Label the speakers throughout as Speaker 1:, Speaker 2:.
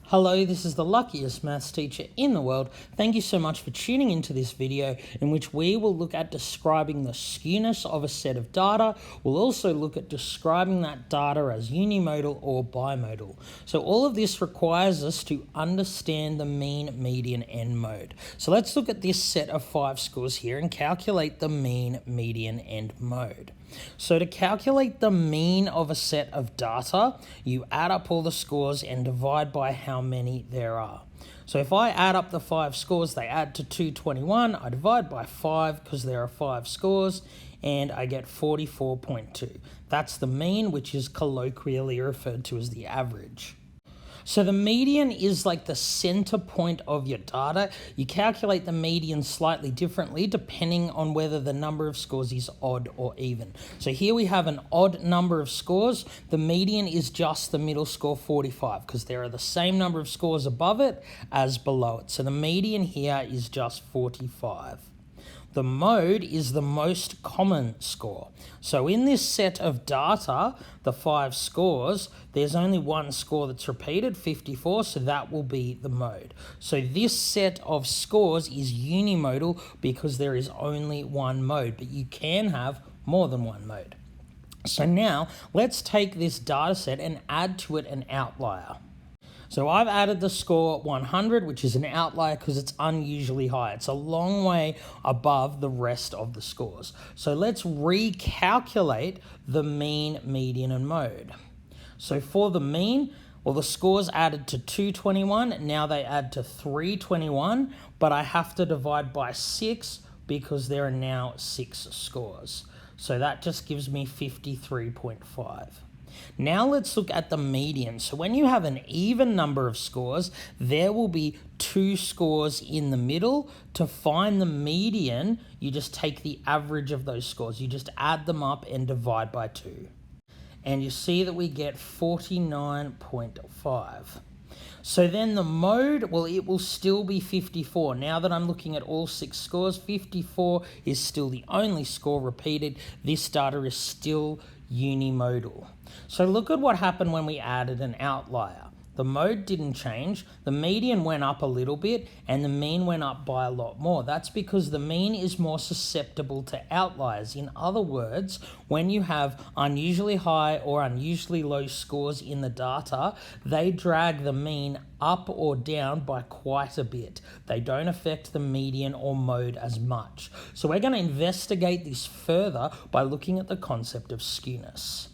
Speaker 1: Hello, this is the luckiest maths teacher in the world. Thank you so much for tuning into this video in which we will look at describing the skewness of a set of data. We'll also look at describing that data as unimodal or bimodal. So all of this requires us to understand the mean, median, and mode. So let's look at this set of 5 scores here and calculate the mean, median, and mode. So to calculate the mean of a set of data, you add up all the scores and divide by how many there are. So if I add up the 5 scores, they add to 221. I divide by 5 because there are 5 scores, and I get 44.2. That's the mean, which is colloquially referred to as the average. So the median is like the center point of your data. You calculate the median slightly differently depending on whether the number of scores is odd or even. So here we have an odd number of scores. The median is just the middle score 45 because there are the same number of scores above it as below it. So the median here is just 45. The mode is the most common score. So in this set of data, the 5 scores, there's only one score that's repeated, 54, so that will be the mode. So this set of scores is unimodal because there is only one mode, but you can have more than one mode. So now let's take this data set and add to it an outlier. So I've added the score 100, which is an outlier because it's unusually high. It's a long way above the rest of the scores. So let's recalculate the mean, median, and mode. So for the mean, well, the scores added to 221. Now they add to 321, but I have to divide by 6 because there are now 6 scores. So that just gives me 53.5. Now let's look at the median. So when you have an even number of scores, there will be 2 scores in the middle. To find the median, you just take the average of those scores. You just add them up and divide by 2. And you see that we get 49.5. So then the mode, well, it will still be 54. Now that I'm looking at all 6 scores, 54 is still the only score repeated. This data is still unimodal. So look at what happened when we added an outlier. The mode didn't change, the median went up a little bit, and the mean went up by a lot more. That's because the mean is more susceptible to outliers. In other words, when you have unusually high or unusually low scores in the data, they drag the mean up or down by quite a bit. They don't affect the median or mode as much. So we're going to investigate this further by looking at the concept of skewness.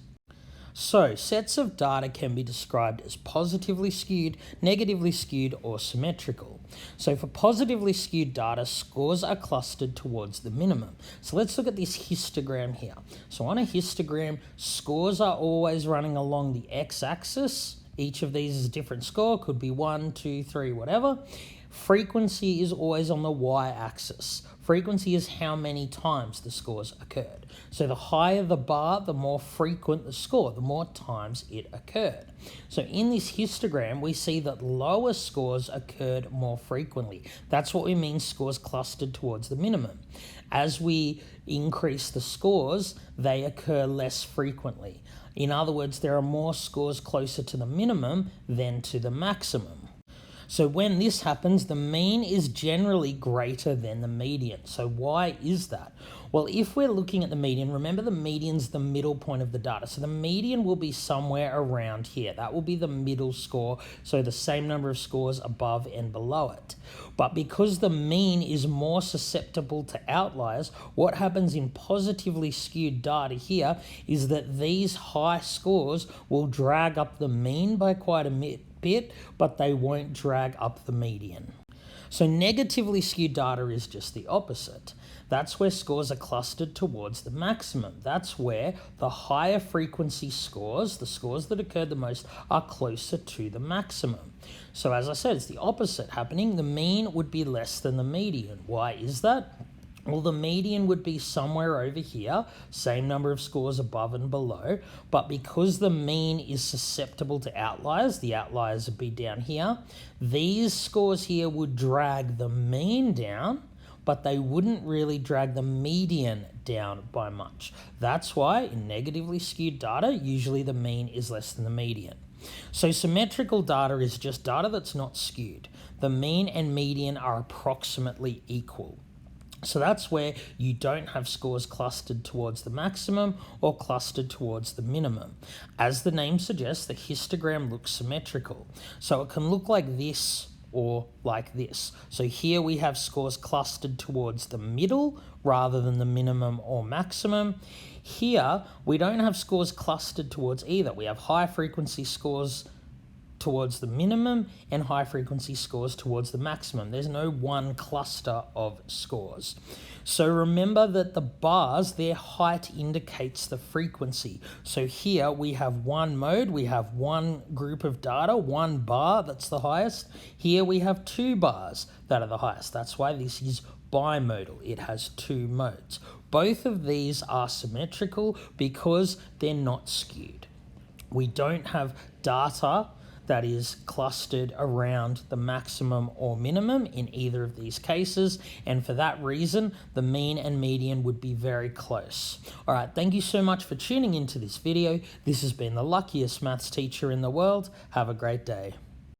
Speaker 1: So, sets of data can be described as positively skewed, negatively skewed, or symmetrical. So for positively skewed data, scores are clustered towards the minimum. So let's look at this histogram here. So on a histogram, scores are always running along the x-axis. Each of these is a different score, could be 1, 2, 3, whatever. Frequency is always on the y-axis. Frequency is how many times the scores occurred. So the higher the bar, the more frequent the score, the more times it occurred. So in this histogram, we see that lower scores occurred more frequently. That's what we mean scores clustered towards the minimum. As we increase the scores, they occur less frequently. In other words, there are more scores closer to the minimum than to the maximum. So when this happens, the mean is generally greater than the median. So why is that? Well, if we're looking at the median, remember the median's the middle point of the data. So the median will be somewhere around here. That will be the middle score, so the same number of scores above and below it. But because the mean is more susceptible to outliers, what happens in positively skewed data here is that these high scores will drag up the mean by quite a bit, but they won't drag up the median. So negatively skewed data is just the opposite. That's where scores are clustered towards the maximum. That's where the higher frequency scores, the scores that occurred the most, are closer to the maximum. So as I said, it's the opposite happening. The mean would be less than the median. Why is that? Well, the median would be somewhere over here, same number of scores above and below, but because the mean is susceptible to outliers, the outliers would be down here, these scores here would drag the mean down, but they wouldn't really drag the median down by much. That's why in negatively skewed data, usually the mean is less than the median. So symmetrical data is just data that's not skewed. The mean and median are approximately equal. So that's where you don't have scores clustered towards the maximum or clustered towards the minimum. As the name suggests, the histogram looks symmetrical. So it can look like this or like this. So here we have scores clustered towards the middle rather than the minimum or maximum. Here we don't have scores clustered towards either. We have high frequency scores towards the minimum and high frequency scores towards the maximum. There's no one cluster of scores. So remember that the bars, their height indicates the frequency. So here we have one mode, we have one group of data, one bar that's the highest. Here we have two bars that are the highest. That's why this is bimodal. It has two modes. Both of these are symmetrical because they're not skewed. We don't have data that is clustered around the maximum or minimum in either of these cases, and for that reason the mean and median would be very close. Alright, thank you so much for tuning into this video. This has been the luckiest maths teacher in the world. Have a great day.